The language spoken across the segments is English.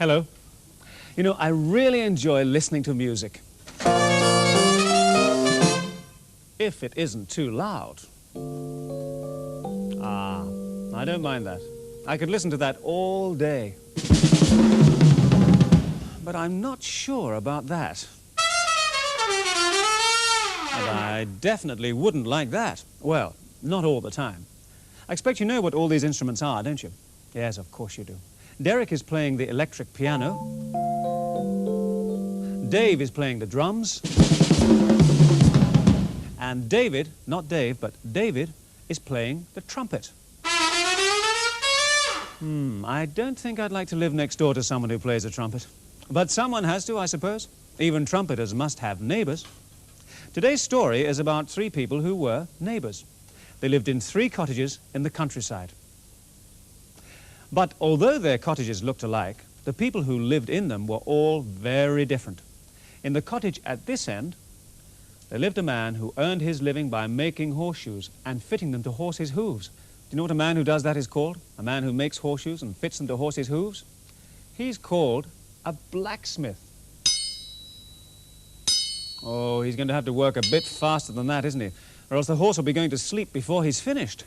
Hello. You know, I really enjoy listening to music. If it isn't too loud. I don't mind that. I could listen to that all day. But I'm not sure about that. And I definitely wouldn't like that. Well, not all the time. I expect you know what all these instruments are, don't you? Yes, of course you do. Derek is playing the electric piano. Dave is playing the drums. And David, not Dave, but David is playing the trumpet. I don't think I'd like to live next door to someone who plays a trumpet. But someone has to, I suppose. Even trumpeters must have neighbours. Today's story is about three people who were neighbours. They lived in 3 cottages in the countryside. But although their cottages looked alike, the people who lived in them were all very different. In the cottage at this end, there lived a man who earned his living by making horseshoes and fitting them to horses' hooves. Do you know what a man who does that is called? A man who makes horseshoes and fits them to horses' hooves? He's called a blacksmith. Oh, he's going to have to work a bit faster than that, isn't he? Or else the horse will be going to sleep before he's finished.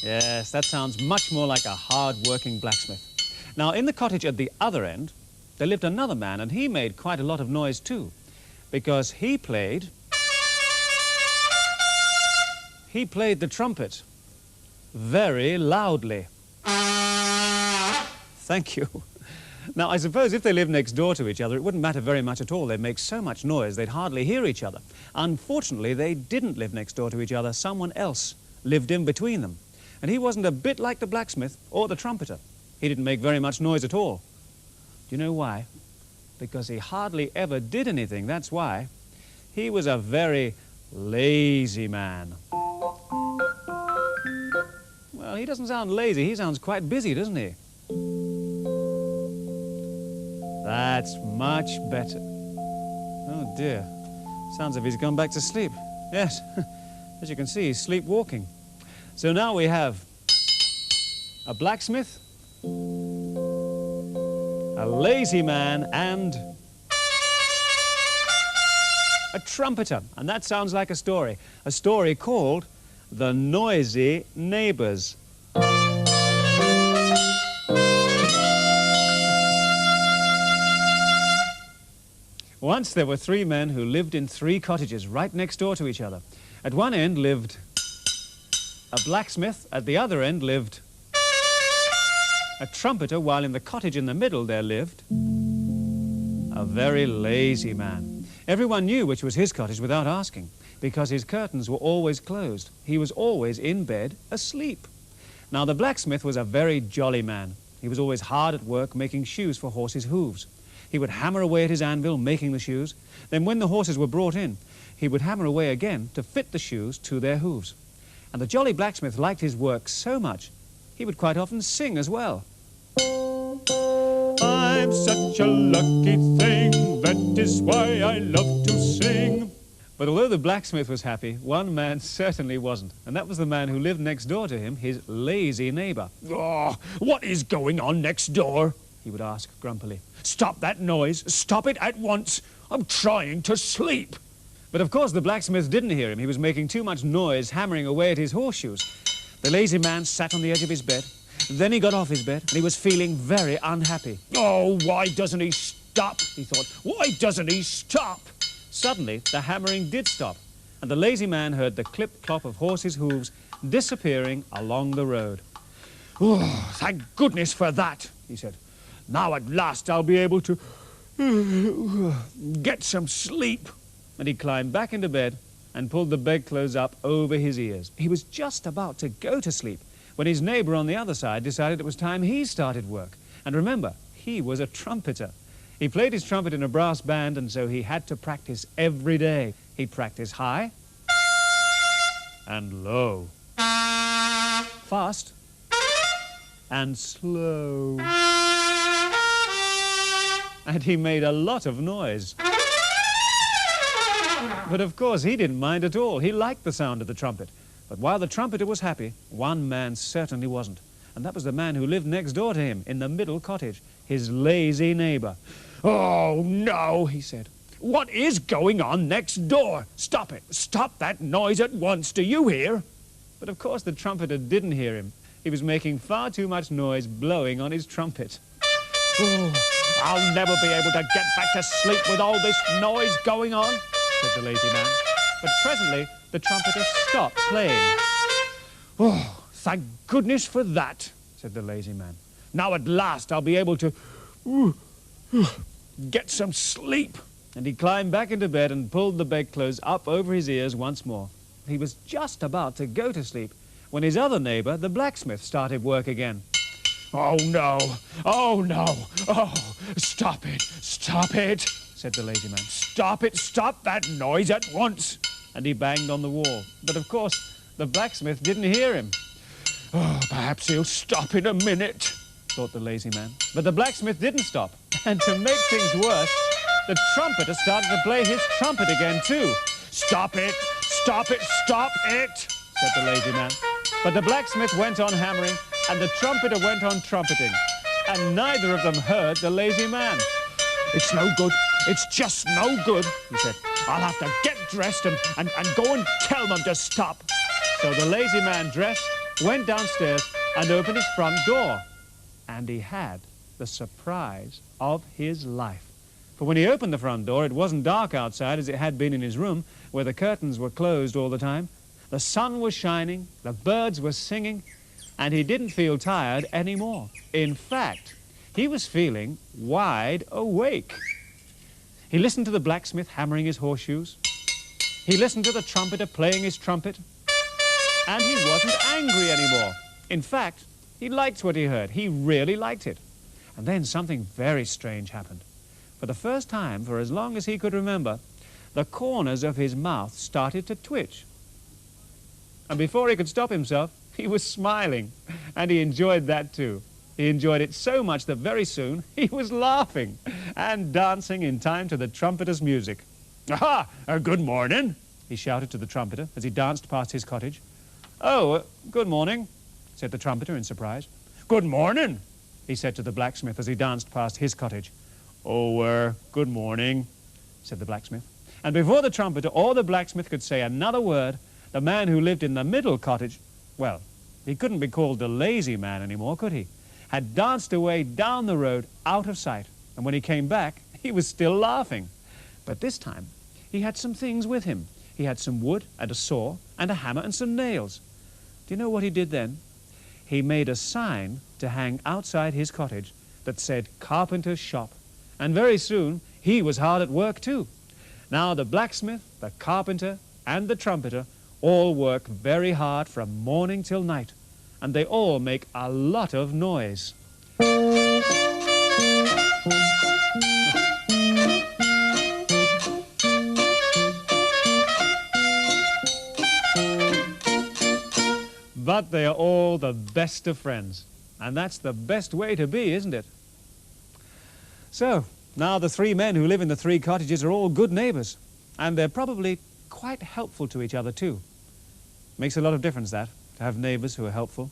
Yes, that sounds much more like a hard-working blacksmith. Now, in the cottage at the other end, there lived another man, and he made quite a lot of noise too, because he played the trumpet very loudly. Thank you. Now, I suppose if they lived next door to each other, it wouldn't matter very much at all. They'd make so much noise, they'd hardly hear each other. Unfortunately, they didn't live next door to each other. Someone else lived in between them. And he wasn't a bit like the blacksmith or the trumpeter. He didn't make very much noise at all. Do you know why? Because he hardly ever did anything, that's why. He was a very lazy man. Well, he doesn't sound lazy, he sounds quite busy, doesn't he? That's much better. Oh dear, sounds as if he's gone back to sleep. Yes, as you can see, he's sleepwalking. So now we have a blacksmith, a lazy man, and a trumpeter. And that sounds like a story called The Noisy Neighbours. Once there were 3 men who lived in 3 cottages right next door to each other. At one end lived a blacksmith, at the other end lived a trumpeter, while in the cottage in the middle there lived a very lazy man. Everyone knew which was his cottage without asking, because his curtains were always closed. He was always in bed asleep. Now, the blacksmith was a very jolly man. He was always hard at work making shoes for horses' hooves. He would hammer away at his anvil making the shoes. Then when the horses were brought in, he would hammer away again to fit the shoes to their hooves. And the jolly blacksmith liked his work so much, he would quite often sing as well. I'm such a lucky thing, that is why I love to sing. But although the blacksmith was happy, one man certainly wasn't, and that was the man who lived next door to him, his lazy neighbour. Oh, what is going on next door? He would ask grumpily. Stop that noise. Stop it at once. I'm trying to sleep. But of course the blacksmith didn't hear him. He was making too much noise hammering away at his horseshoes. The lazy man sat on the edge of his bed. Then he got off his bed and he was feeling very unhappy. Oh, why doesn't he stop? He thought. Why doesn't he stop? Suddenly the hammering did stop, and the lazy man heard the clip-clop of horses' hooves disappearing along the road. Oh, thank goodness for that, he said. Now at last I'll be able to get some sleep. And he climbed back into bed and pulled the bedclothes up over his ears. He was just about to go to sleep when his neighbour on the other side decided it was time he started work. And remember, he was a trumpeter. He played his trumpet in a brass band, and so he had to practice every day. He'd practice high and low, fast and slow. And he made a lot of noise. But of course he didn't mind at all. He liked the sound of the trumpet. But while the trumpeter was happy, one man certainly wasn't. And that was the man who lived next door to him in the middle cottage, his lazy neighbour. "Oh, no," he said. "What is going on next door? Stop it. Stop that noise at once. Do you hear?" But of course the trumpeter didn't hear him. He was making far too much noise blowing on his trumpet. "Oh, I'll never be able to get back to sleep with all this noise going on," said the lazy man. But presently the trumpeter stopped playing. "Oh, thank goodness for that," said the lazy man. "Now at last I'll be able to get some sleep." And he climbed back into bed and pulled the bedclothes up over his ears once more. He was just about to go to sleep when his other neighbour, the blacksmith, started work again. "Oh, no. Oh, no. Oh, stop it. Stop it," said the lazy man. "Stop it. Stop that noise at once." And he banged on the wall. But of course, the blacksmith didn't hear him. "Oh, perhaps he'll stop in a minute," thought the lazy man. But the blacksmith didn't stop. And to make things worse, the trumpeter started to play his trumpet again too. "Stop it. Stop it. Stop it," said the lazy man. But the blacksmith went on hammering, and the trumpeter went on trumpeting. And neither of them heard the lazy man. "It's no good. It's just no good," he said. "I'll have to get dressed and go and tell them to stop." So the lazy man dressed, went downstairs, and opened his front door. And he had the surprise of his life. For when he opened the front door, it wasn't dark outside as it had been in his room, where the curtains were closed all the time. The sun was shining, the birds were singing, and he didn't feel tired anymore. In fact, he was feeling wide awake. He listened to the blacksmith hammering his horseshoes. He listened to the trumpeter playing his trumpet. And he wasn't angry anymore. In fact, he liked what he heard. He really liked it. And then something very strange happened. For the first time, for as long as he could remember, the corners of his mouth started to twitch. And before he could stop himself, he was smiling. And he enjoyed that too. He enjoyed it so much that very soon he was laughing and dancing in time to the trumpeter's music. "Aha! Good morning," he shouted to the trumpeter as he danced past his cottage. "Oh, good morning," said the trumpeter in surprise. "Good morning," he said to the blacksmith as he danced past his cottage. "Oh, good morning," said the blacksmith. And before the trumpeter or the blacksmith could say another word, the man who lived in the middle cottage, well, he couldn't be called the lazy man anymore, could he? Had danced away down the road out of sight. And when he came back, he was still laughing. But this time, he had some things with him. He had some wood and a saw and a hammer and some nails. Do you know what he did then? He made a sign to hang outside his cottage that said carpenter's shop. And very soon, he was hard at work too. Now the blacksmith, the carpenter, and the trumpeter all work very hard from morning till night. And they all make a lot of noise. But they are all the best of friends. And that's the best way to be, isn't it? So, now the three men who live in the three cottages are all good neighbours. And they're probably quite helpful to each other too. Makes a lot of difference, that, to have neighbours who are helpful.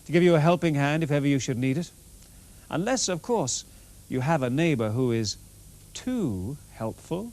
To give you a helping hand if ever you should need it. Unless, of course, you have a neighbour who is too helpful.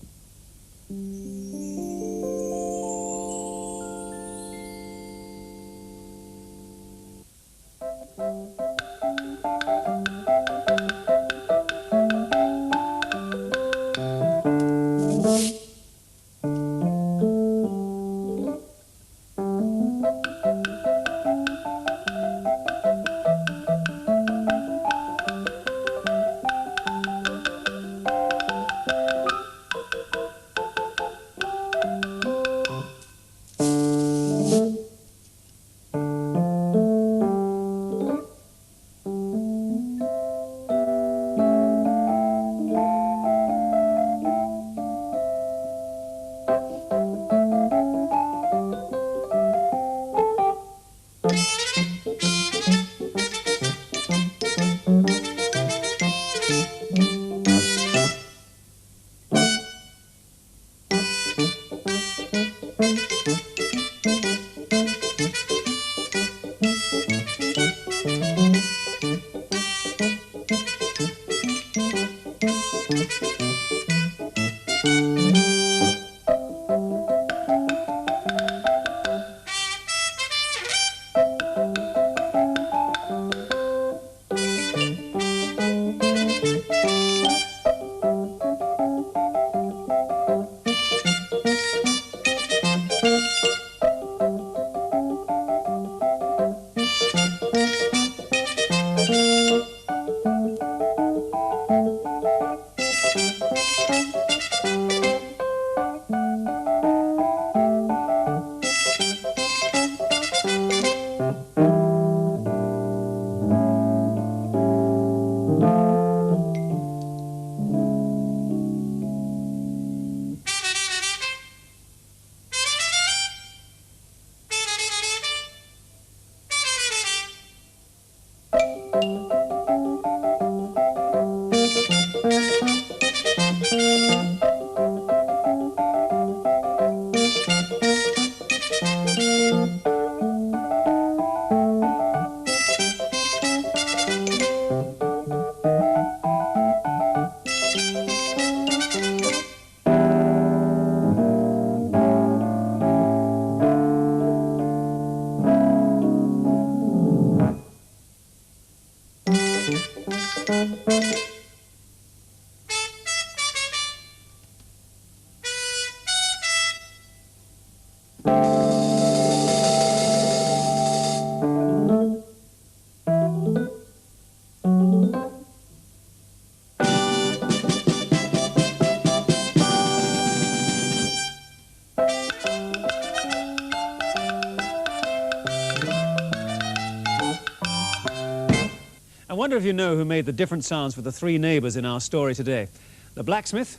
I wonder if you know who made the different sounds for the three neighbours in our story today. The blacksmith,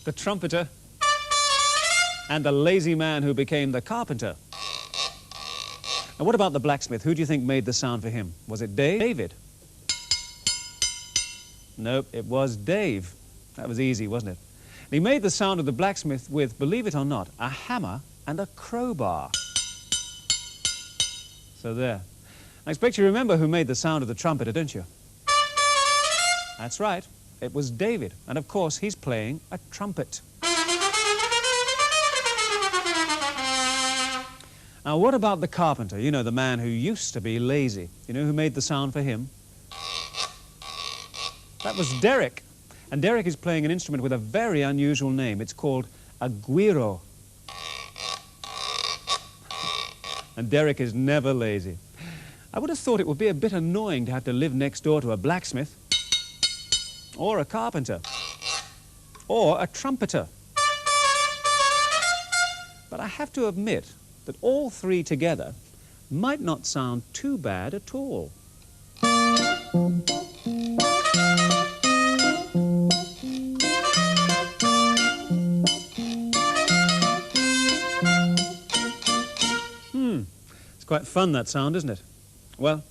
the trumpeter, and the lazy man who became the carpenter. And what about the blacksmith? Who do you think made the sound for him? Was it David? Nope, it was Dave. That was easy, wasn't it? And he made the sound of the blacksmith with, believe it or not, a hammer and a crowbar. So there. I expect you remember who made the sound of the trumpeter, don't you? That's right. It was David. And of course, he's playing a trumpet. Now, what about the carpenter? You know, the man who used to be lazy. You know who made the sound for him? That was Derek. And Derek is playing an instrument with a very unusual name. It's called a guiro. And Derek is never lazy. I would have thought it would be a bit annoying to have to live next door to a blacksmith, or a carpenter, or a trumpeter. But I have to admit that all three together might not sound too bad at all. It's quite fun, that sound, isn't it? Well,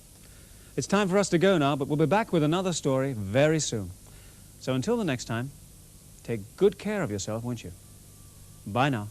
it's time for us to go now, but we'll be back with another story very soon. So until the next time, take good care of yourself, won't you? Bye now.